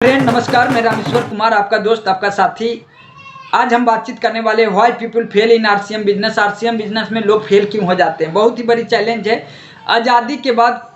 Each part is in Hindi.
फ्रेंड नमस्कार, मैं रामेश्वर कुमार, आपका दोस्त, आपका साथी। आज हम बातचीत करने वाले why people fail in RCM business. RCM business में लोग फेल क्यों हो जाते हैं, बहुत ही बड़ी चैलेंज है। आज़ादी के बाद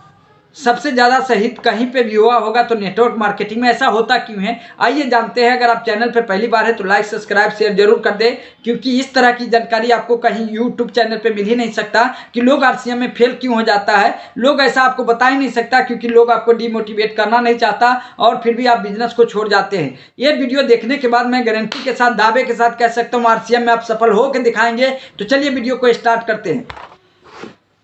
सबसे ज़्यादा शहीद कहीं पे भी हुआ होगा तो नेटवर्क मार्केटिंग में। ऐसा होता क्यों है, आइए जानते हैं। अगर आप चैनल पर पहली बार है तो लाइक सब्सक्राइब शेयर जरूर कर दें, क्योंकि इस तरह की जानकारी आपको कहीं यूट्यूब चैनल पे मिल ही नहीं सकता कि लोग आरसीएम में फेल क्यों हो जाता है। लोग ऐसा आपको बता ही नहीं सकता, क्योंकि लोग आपको डिमोटिवेट करना नहीं चाहता और फिर भी आप बिजनेस को छोड़ जाते हैं। ये वीडियो देखने के बाद मैं गारंटी के साथ, दावे के साथ कह सकता हूँ आरसीएम में आप सफल होकर दिखाएंगे। तो चलिए वीडियो को स्टार्ट करते हैं।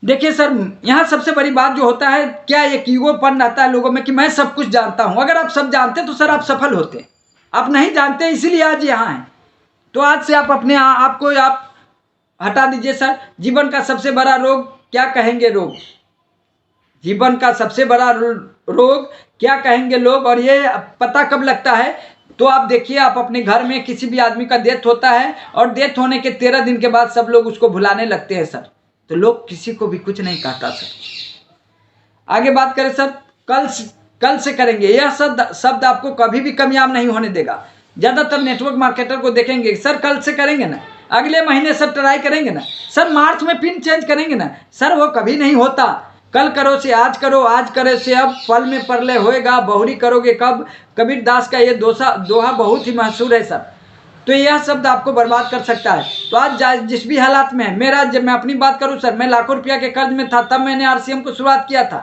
देखिए सर, यहाँ सबसे बड़ी बात जो होता है, क्या एक ईगोपन रहता है लोगों में कि मैं सब कुछ जानता हूँ। अगर आप सब जानते तो सर आप सफल होते। आप नहीं जानते, इसीलिए आज यहाँ हैं। तो आज से आप अपने आपको आप हटा दीजिए। सर, जीवन का सबसे बड़ा रोग क्या कहेंगे लोग, जीवन का सबसे बड़ा रोग क्या कहेंगे लोग, और ये पता कब लगता है तो आप देखिए, आप अपने घर में किसी भी आदमी का डेथ होता है और डेथ होने के 13 दिन के बाद सब लोग उसको भुलाने लगते हैं सर। तो लोग किसी को भी कुछ नहीं कहता सर। आगे बात करें सर, कल से करेंगे, यह शब्द आपको कभी भी कामयाब नहीं होने देगा। ज़्यादातर नेटवर्क मार्केटर को देखेंगे, सर कल से करेंगे ना, अगले महीने सर ट्राई करेंगे ना, सर मार्च में पिन चेंज करेंगे ना। सर वो कभी नहीं होता। कल करो से आज करो, आज करे से अब, पल में परले होएगा, बहुरी करोगे कब। कबीर दास का ये दोहा बहुत ही मशहूर है सर। तो यह शब्द आपको बर्बाद कर सकता है। तो आज जिस भी हालात में है, जब मैं अपनी बात करूं सर, मैं लाखों रुपया के कर्ज में था, तब मैंने आरसीएम को शुरुआत किया था।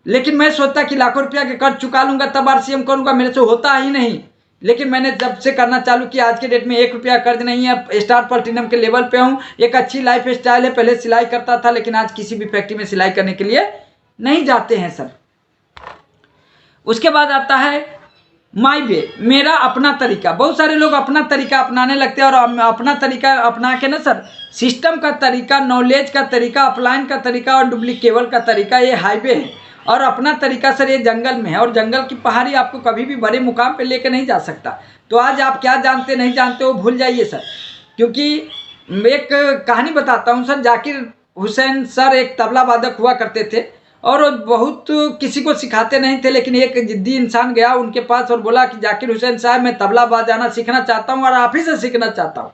लेकिन मैं सोचता कि लाखों रुपया के कर्ज चुका लूंगा तब आरसीएम करूंगा, मेरे से होता ही नहीं। लेकिन मैंने जब से करना चालू किया, आज के डेट में 1 रुपया कर्ज नहीं है, स्टार प्लैटिनम के लेवल पे हूँ, एक अच्छी लाइफ स्टाइल है। पहले सिलाई करता था, लेकिन आज किसी भी फैक्ट्री में सिलाई करने के लिए नहीं जाते हैं सर। उसके बाद आता है माई वे, मेरा अपना तरीका। बहुत सारे लोग अपना तरीका अपनाने लगते हैं, और अपना तरीका अपना के ना सर, सिस्टम का तरीका, नॉलेज का तरीका, अपलाइन का तरीका और डुप्लीकेबल का तरीका, ये हाईवे है। और अपना तरीका सर ये जंगल में है, और जंगल की पहाड़ी आपको कभी भी बड़े मुकाम पे लेके नहीं जा सकता। तो आज आप क्या जानते नहीं जानते वो भूल जाइए सर। क्योंकि एक कहानी बताता हूँ सर। जाकिर हुसैन सर एक तबला वादक हुआ करते थे, और वो बहुत किसी को सिखाते नहीं थे। लेकिन एक जिद्दी इंसान गया उनके पास और बोला कि जाकिर हुसैन साहब, मैं तबला बजाना सीखना चाहता हूँ और आप ही से सीखना चाहता हूँ।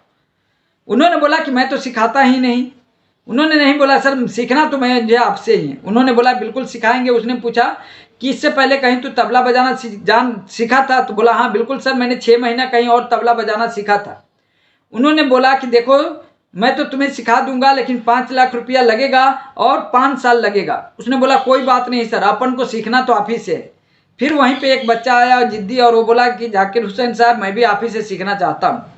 उन्होंने बोला कि मैं तो सिखाता ही नहीं। उन्होंने नहीं बोला सर सीखना तो मुझे आपसे ही है। उन्होंने बोला बिल्कुल सिखाएंगे। उसने पूछा कि इससे पहले कहीं तो तबला बजाना सीखा था? तो बोला हाँ बिल्कुल सर, मैंने 6 महीना कहीं और तबला बजाना सीखा था। उन्होंने बोला कि देखो, मैं तो तुम्हें सिखा दूंगा, लेकिन 5 लाख रुपया लगेगा और 5 साल लगेगा। उसने बोला कोई बात नहीं सर, अपन को सीखना तो आप ही से है। फिर वहीं पे एक बच्चा आया जिद्दी, और वो बोला कि जाकिर हुसैन साहब, मैं भी आप ही से सीखना चाहता हूँ।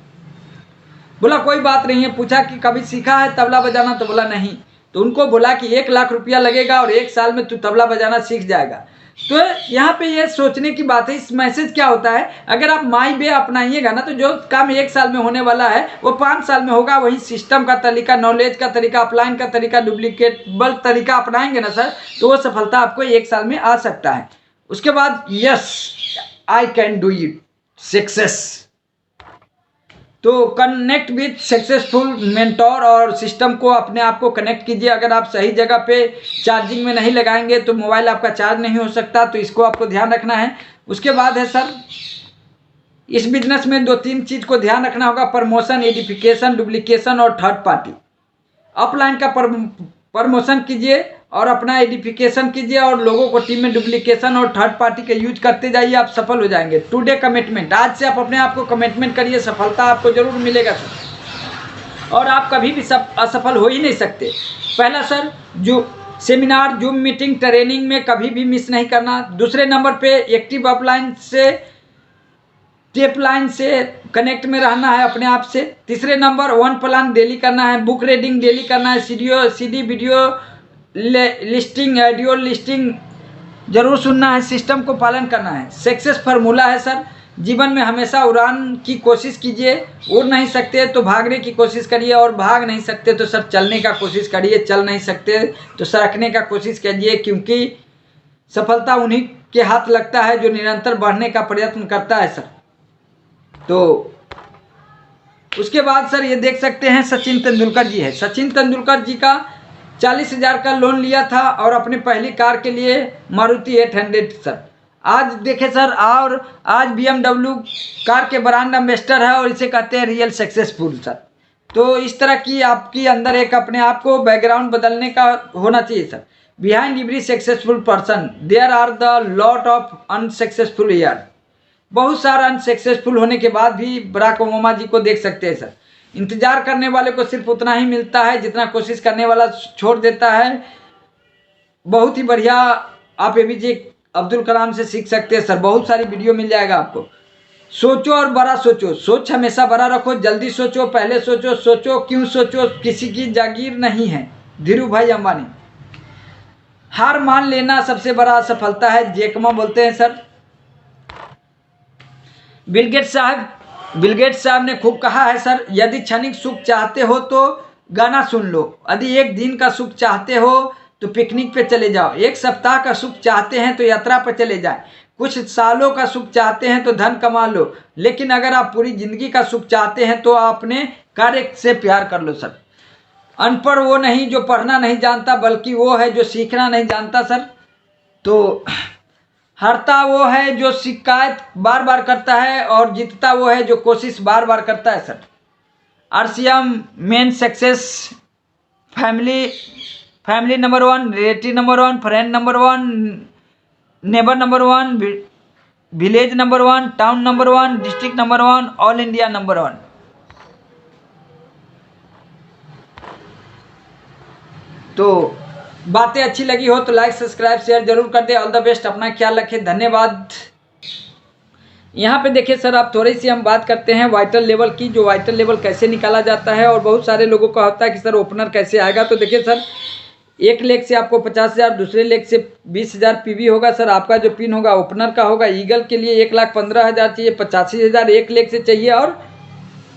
बोला कोई बात नहीं है। पूछा कि कभी सीखा है तबला बजाना? तो बोला नहीं। तो उनको बोला कि 1 लाख रुपया लगेगा और 1 साल में तू तबला बजाना सीख जाएगा। तो यहाँ पे ये सोचने की बात है। इस मैसेज क्या होता है, अगर आप माई वे अपनाइएगा ना, तो जो काम 1 साल में होने वाला है वो 5 साल में होगा। वही सिस्टम का तरीका, नॉलेज का तरीका, अपलाइन का तरीका, डुप्लीकेबल तरीका अपनाएंगे ना सर, तो वो सफलता आपको 1 साल में आ सकता है। उसके बाद yes I can do it, success. तो कनेक्ट विथ सक्सेसफुल मेंटोर, और सिस्टम को अपने आप को कनेक्ट कीजिए। अगर आप सही जगह पे चार्जिंग में नहीं लगाएंगे तो मोबाइल आपका चार्ज नहीं हो सकता, तो इसको आपको ध्यान रखना है। उसके बाद है सर, इस बिजनेस में 2-3 चीज़ को ध्यान रखना होगा, प्रमोशन, एडिफिकेशन, डुप्लीकेशन और थर्ड पार्टी। अपलाइन का प्रमोशन कीजिए और अपना एडिफिकेशन कीजिए, और लोगों को टीम में डुप्लीकेशन और थर्ड पार्टी के यूज करते जाइए, आप सफल हो जाएंगे। टुडे कमिटमेंट, आज से आप अपने आप को कमिटमेंट करिए, सफलता आपको जरूर मिलेगा सर। और आप कभी भी असफल हो ही नहीं सकते। पहला सर, जो सेमिनार, जूम मीटिंग, ट्रेनिंग में कभी भी मिस नहीं करना। दूसरे नंबर पे एक्टिव अपलाइन से, टेप लाइन से कनेक्ट में रहना है अपने आप से। तीसरे नंबर, 1 प्लान डेली करना है, बुक रीडिंग डेली करना है, CD video listing, audio listing जरूर सुनना है, सिस्टम को पालन करना है। सक्सेस फार्मूला है सर, जीवन में हमेशा उड़ान की कोशिश कीजिए। उड़ नहीं सकते तो भागने की कोशिश करिए, और भाग नहीं सकते तो सर चलने का कोशिश करिए, चल नहीं सकते तो सरकने का कोशिश कीजिए। क्योंकि सफलता उन्हीं के हाथ लगता है जो निरंतर बढ़ने का प्रयत्न करता है सर। तो उसके बाद सर ये देख सकते हैं, सचिन तेंदुलकर जी है। सचिन तेंदुलकर जी का 40,000 का लोन लिया था और अपनी पहली कार के लिए मारुति 800 सर। आज देखे सर, और आज BMW कार के ब्रांड एम्बेसडर है और इसे कहते हैं रियल सक्सेसफुल सर। तो इस तरह की आपकी अंदर एक अपने आप को बैकग्राउंड बदलने का होना चाहिए sir. Behind every successful person there are the lot of unsuccessful year. बहुत सारा अनसक्सेसफुल होने के बाद भी बराक ओबामा जी को देख सकते हैं सर। इंतजार करने वाले को सिर्फ उतना ही मिलता है जितना कोशिश करने वाला छोड़ देता है। बहुत ही बढ़िया आप APJ अब्दुल कलाम से सीख सकते हैं सर। बहुत सारी वीडियो मिल जाएगा आपको। सोचो और बड़ा सोचो, सोच हमेशा बड़ा रखो, जल्दी सोचो, पहले सोचो, सोचो क्यों सोचो, किसी की जागीर नहीं है। धीरू भाई अंबानी। हार मान लेना सबसे बड़ा सफलता है, जैक मा बोलते हैं सर। बिल गेट्स साहब ने खूब कहा है सर, यदि क्षणिक सुख चाहते हो तो गाना सुन लो, यदि एक दिन का सुख चाहते हो तो पिकनिक पे चले जाओ, एक सप्ताह का सुख चाहते हैं तो यात्रा पर चले जाएं, कुछ सालों का सुख चाहते हैं तो धन कमा लो, लेकिन अगर आप पूरी जिंदगी का सुख चाहते हैं तो अपने कार्य से प्यार कर लो सर। अनपढ़ वो नहीं जो पढ़ना नहीं जानता, बल्कि वो है जो सीखना नहीं जानता सर। तो हारता वो है जो शिकायत बार बार करता है और जीतता वो है जो कोशिश बार बार करता है sir. RCM main success family number 1, relative number 1, friend number 1, neighbour number 1, village number 1, town number 1, district number 1, all India number 1। तो बातें अच्छी लगी हो तो लाइक सब्सक्राइब शेयर जरूर कर दे। ऑल द बेस्ट, अपना ख्याल रखें, धन्यवाद। यहाँ पे देखिए सर, आप थोड़ी सी हम बात करते हैं वाइटल लेवल की, जो वाइटल लेवल कैसे निकाला जाता है। और बहुत सारे लोगों का होता है कि सर ओपनर कैसे आएगा। तो देखिए सर, एक लेग से आपको 50,000, दूसरे लेग से 20,000 PV होगा सर। आपका जो पिन होगा ओपनर का होगा। ईगल के लिए 1,15,000 चाहिए, 85,000 एक लेग से चाहिए और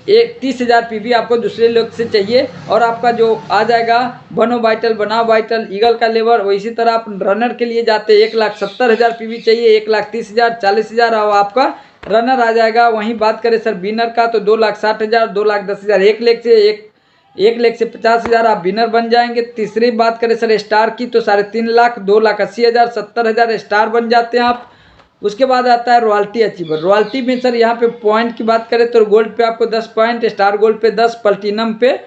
30,000 PV आपको दूसरे लेग से चाहिए। और आपका जो आ जाएगा बनो वाइटल, बना वाइटल, ईगल का लेवर। और इसी तरह आप रनर के लिए जाते हैं, 1,70,000 PV चाहिए, 1,30,000, 40,000 और आपका रनर आ जाएगा। वहीं बात करें सर विनर का तो 2,60,000, 2,10,000 एक लेग से, एक लेग से 50,000 आप विनर बन जाएंगे। तीसरी बात करें सर स्टार की तो 3.5 लाख, 2,80,000, 70,000 स्टार बन जाते हैं आप। उसके बाद आता है रॉयल्टी अचीवर। रॉयल्टी में सर यहाँ पे पॉइंट की बात करें तो गोल्ड पे आपको 10 पॉइंट, स्टार गोल्ड पे 10, प्लैटिनम पे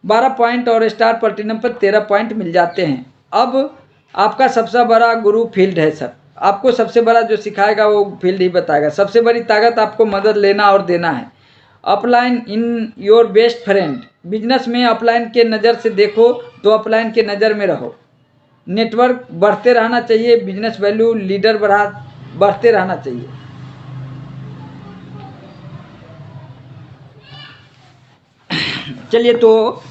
12 पॉइंट और स्टार प्लैटिनम पर 13 पॉइंट मिल जाते हैं। अब आपका सबसे बड़ा गुरु फील्ड है सर। आपको सबसे बड़ा जो सिखाएगा वो फील्ड ही बताएगा। सबसे बड़ी ताकत आपको मदद लेना और देना है। Upline in your best friend. Business में अपलाइन के नज़र से देखो तो अपलाइन के नज़र में रहो। नेटवर्क बढ़ते रहना चाहिए, बिजनेस वैल्यू लीडर बढ़ते रहना चाहिए। चलिए तो